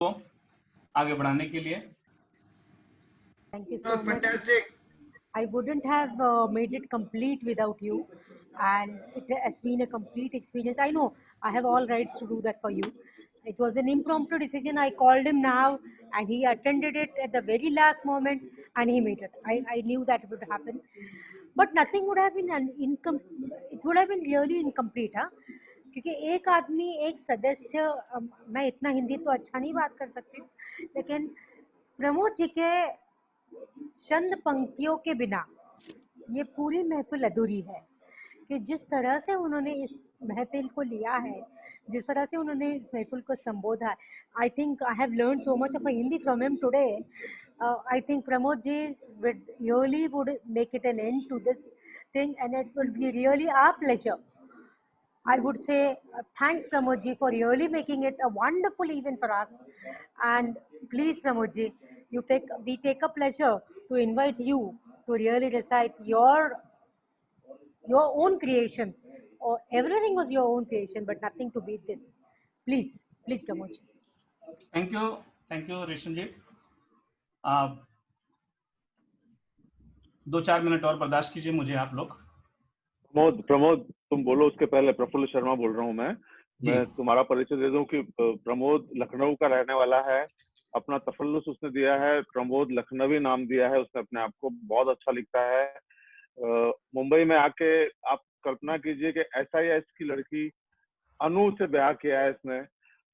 आगे बढ़ाने के लिए। Thank you so much. Fantastic. I wouldn't have made it complete without you, and it has been a complete experience. I know I have all rights to do that for you. It was an impromptu decision. I called him now, and he attended it at the very last moment, and he made it. I knew that would happen, but nothing would have been it would have been really incomplete, हाँ? क्योंकि एक आदमी एक सदस्य मैं इतना हिंदी तो अच्छा नहीं बात कर सकती, लेकिन प्रमोद जी के चंद पंक्तियों के बिना ये पूरी महफिल अधूरी है। कि जिस तरह से उन्होंने इस महफिल को लिया है, जिस तरह से उन्होंने इस महफिल को संबोधा, I think I have learn so much of Hindi from him today. I think Pramod ji would make it an end to this thing, and it will be really our pleasure. I would say thanks Pramod ji for really making it a wonderful event for us. And please Pramod ji, we take a pleasure to invite you to really recite your own creations. Or everything was your own creation, but nothing to beat this. Please Pramod ji. Thank you रेशम जी। 2-4 minute और बर्दाश्त कीजिए मुझे आप लोग। प्रमोद तुम बोलो, उसके पहले प्रफुल्ल शर्मा बोल रहा हूँ मैं तुम्हारा परिचय दे दूं कि प्रमोद लखनऊ का रहने वाला है। अपना तफल्लुस उसने दिया है, प्रमोद लखनवी नाम दिया है उसने अपने आप को, बहुत अच्छा लिखता है। मुंबई में आके आप कल्पना कीजिए कि SIS की लड़की अनु से ब्याह किया है इसने,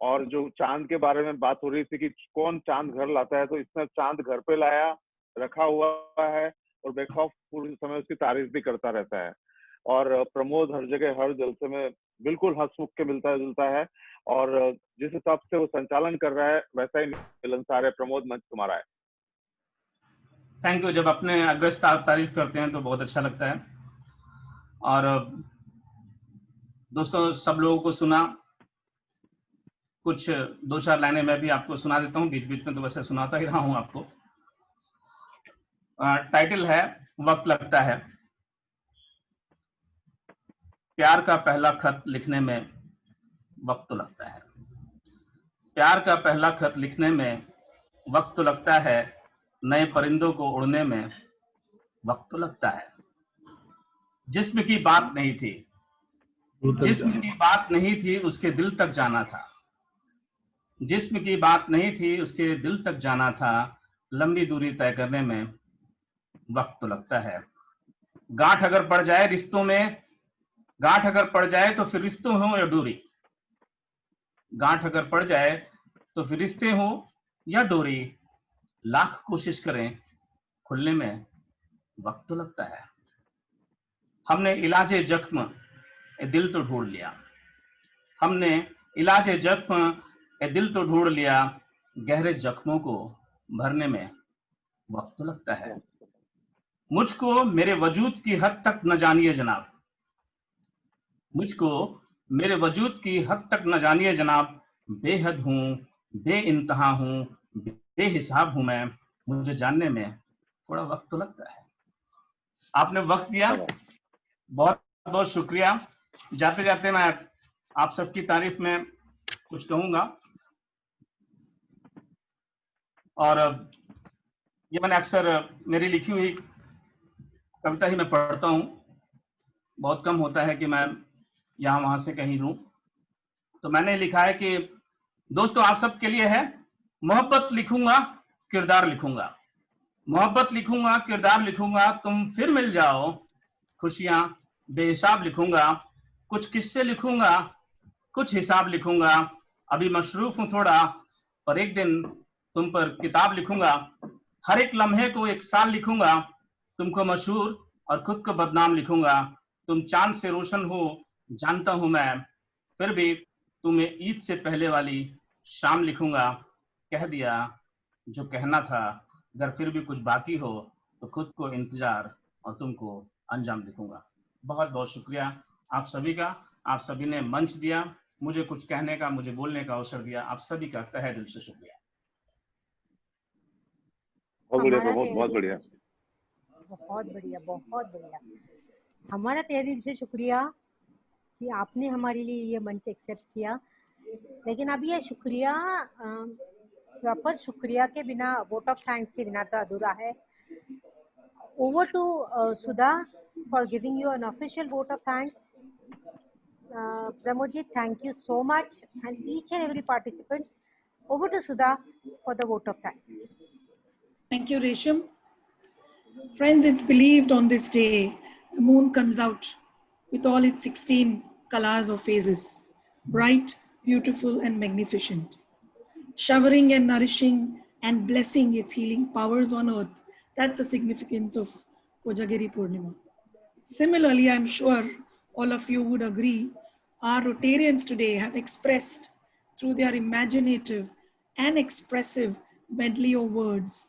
और जो चांद के बारे में बात हो रही थी कि कौन चांद घर लाता है, तो इसने चांद घर पे लाया, रखा हुआ है और बेखौफ पूरे समय उसकी तारीफ भी करता रहता है। और प्रमोद हर जगह हर जलसे में बिल्कुल हंसमुख के मिलता जुलता है, और जिस हिसाब से वो संचालन कर रहा है वैसा ही मिलनसार है। प्रमोद, मंच तुम्हारा है। Thank you. जब अपने अग्रस्त आप तारीफ करते हैं तो बहुत अच्छा लगता है। और दोस्तों सब लोगों को सुना, कुछ 2-4 लाइनें मैं भी आपको सुना देता हूँ, बीच बीच में तो वैसे सुनाता ही रहा हूँ आपको। टाइटल है वक्त लगता है। प्यार का पहला खत लिखने में वक्त तो लगता है। प्यार का पहला खत लिखने में वक्त तो लगता है, नए परिंदों को उड़ने में वक्त तो लगता है। जिस्म की बात नहीं थी, जिस्म की बात नहीं थी, उसके दिल तक जाना था। जिस्म की बात नहीं थी, उसके दिल तक जाना था। लंबी दूरी तय करने में वक्त तो लगता है। गांठ अगर पड़ जाए रिश्तों में, गांठ अगर पड़ जाए तो फिर रिश्तों हो या डोरी। गांठ अगर पड़ जाए तो फिर रिश्ते हो या डोरी। लाख कोशिश करें, खुलने में वक्त तो लगता है। हमने इलाजे जख्म ए दिल तो ढूंढ लिया। हमने इलाजे जख्म ए दिल तो ढूंढ लिया। गहरे जख्मों को भरने में वक्त तो लगता है। मुझको मेरे वजूद की हद तक न जानिए जनाब। मुझको मेरे वजूद की हद तक न जानिए जनाब। बेहद हूं, बेइंतहा हूं, बेहिसाब हूं मैं। मुझे जानने में थोड़ा वक्त तो लगता है। आपने वक्त दिया, बहुत बहुत शुक्रिया। जाते जाते मैं आप सबकी तारीफ में कुछ कहूंगा, और ये मैंने अक्सर मेरी लिखी हुई कविता ही मैं पढ़ता हूं। बहुत कम होता है कि मैं यहां वहां से कहीं लूं। तो मैंने लिखा है कि दोस्तों आप सबके लिए है, मोहब्बत लिखूंगा, किरदार लिखूंगा। मोहब्बत लिखूंगा, किरदार लिखूंगा। तुम फिर मिल जाओ, खुशियां बेहिसाब लिखूंगा। कुछ किस्से लिखूंगा, कुछ हिसाब लिखूंगा। अभी मशरूफ हूं थोड़ा, पर एक दिन तुम पर किताब लिखूंगा। हर एक लम्हे को एक साल लिखूंगा। तुमको मशहूर और खुद को बदनाम लिखूंगा। तुम चांद से रोशन हो जानता हूं मैं, फिर भी तुम्हें ईद से पहले वाली शाम लिखूंगा। कह दिया जो कहना था, अगर फिर भी कुछ बाकी हो तो खुद को इंतजार और तुमको अंजाम लिखूंगा। बहुत बहुत शुक्रिया आप सभी का। आप सभी ने मंच दिया, मुझे कुछ कहने का, मुझे बोलने का अवसर दिया। आप सभी का तहे दिल से शुक्रिया। बहुत बढ़िया प्रमोद, बहुत बढ़िया, बहुत बढ़िया, बहुत बढ़िया। हमारा तहे दिल से शुक्रिया कि आपने हमारे लिए ये मंच एक्सेप्ट किया। लेकिन अब ये शुक्रिया प्रॉपर शुक्रिया के बिना, वोट ऑफ थैंक्स के बिना तो अधूरा है. Over to Sudha for giving you an official vote of thanks. Pramodji, thank you so much, and each and every participants. Over to Sudha for the vote of thanks. Thank you, Resham. Friends, it's believed on this day, the moon comes out with all its 16 colors or phases, bright, beautiful, and magnificent, showering and nourishing and blessing its healing powers on earth. That's the significance of Kojagiri Purnima. Similarly, I'm sure all of you would agree, our Rotarians today have expressed through their imaginative and expressive medley of words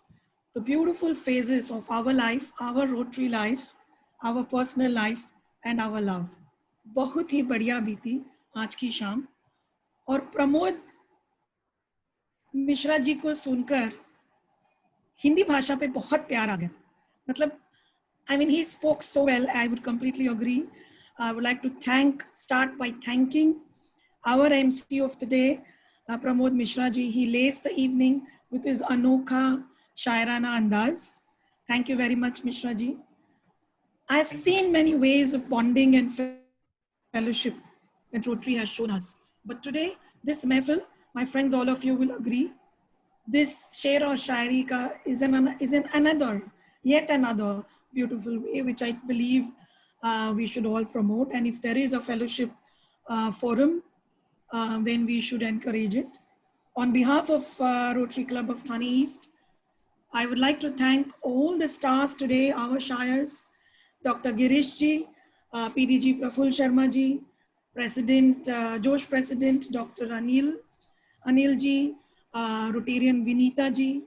the beautiful phases of our life, our Rotary life, our personal life, and our love. बहुत ही बढ़िया बीती आज की शाम. और प्रमोद मिश्रा जी को सुनकर हिंदी भाषा पे बहुत प्यार आ गया. मतलब I mean, he spoke so well. I would completely agree. I would like to start by thanking our MC of the day, Pramod Mishra ji. He laced the evening with his Anokha Shairana Andaz. Thank you very much, Mishra ji. I have seen many ways of bonding and fellowship that Rotary has shown us. But today, this mehfil, my friends, all of you will agree, this Sher aur Shairi ka is yet another beautiful way, which I believe we should all promote. And if there is a fellowship forum, then we should encourage it. On behalf of Rotary Club of Thane East, I would like to thank all the stars today, our Shires, Dr. Girish ji, PDG Praful Sharma ji, President, Josh President, Dr. Anil ji, Rotarian Vinita ji,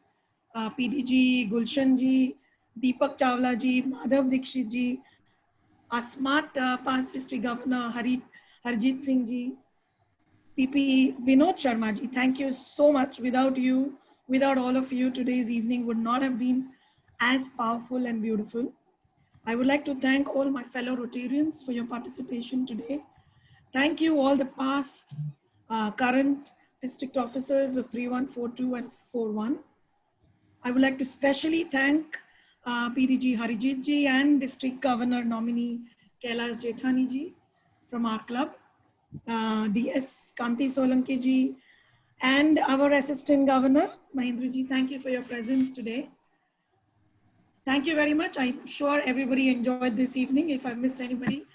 PDG Gulshan ji, Deepak Chawla ji, Madhav Dikshit ji, our smart past district governor Harjit Singh ji, PP Vinod Sharma ji. Thank you so much. Without you, without all of you, today's evening would not have been as powerful and beautiful. I would like to thank all my fellow Rotarians for your participation today. Thank you all the past, current district officers of 3142 and 41. I would like to specially thank PDG Harijit ji and District Governor nominee Kailash Jethani ji from our club, DS Kanti Solanki ji, and our Assistant Governor Mahendra ji. Thank you for your presence today. Thank you very much. I'm sure everybody enjoyed this evening. If I've missed anybody,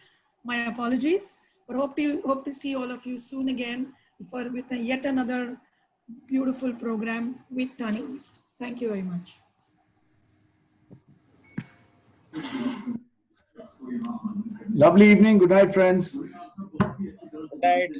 my apologies. But hope to see all of you soon again with yet another beautiful program with Thane East. Thank you very much. Lovely evening. Good night, friends. Good night. Thank